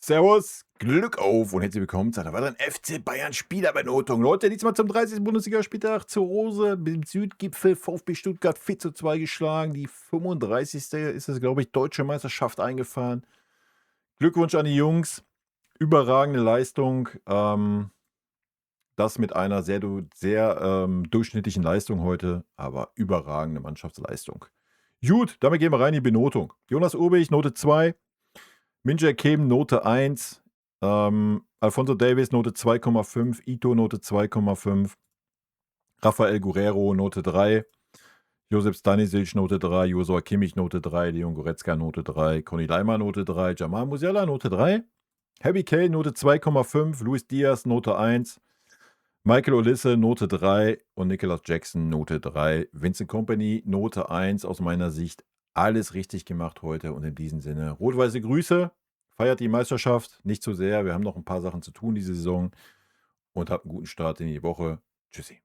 Servus, Glück auf und herzlich willkommen zu einer weiteren FC Bayern Spielerbenotung. Leute, diesmal zum 30. Bundesligaspieltag zu Hause mit dem Südgipfel VfB Stuttgart 4:2 geschlagen. Die 35. ist es, glaube ich, deutsche Meisterschaft eingefahren. Glückwunsch an die Jungs. Überragende Leistung. Das mit einer sehr durchschnittlichen Leistung heute, aber überragende Mannschaftsleistung. Gut, damit gehen wir rein in die Benotung. Jonas Urbich, Note 2. Minjay Kim, Note 1. Alfonso Davies, Note 2,5. Ito, Note 2,5. Rafael Guerrero, Note 3. Josep Stanisic, Note 3. Joshua Kimmich, Note 3. Leon Goretzka, Note 3. Conny Leimer, Note 3. Jamal Musiala, Note 3. Harry Kane, Note 2,5. Luis Diaz, Note 1. Michael Olisse, Note 3. Und Nicolas Jackson, Note 3. Vincent Kompany, Note 1. Aus meiner Sicht alles richtig gemacht heute. Und in diesem Sinne, rot-weiße Grüße. Feiert die Meisterschaft nicht zu sehr. Wir haben noch ein paar Sachen zu tun diese Saison. Und habt einen guten Start in die Woche. Tschüssi.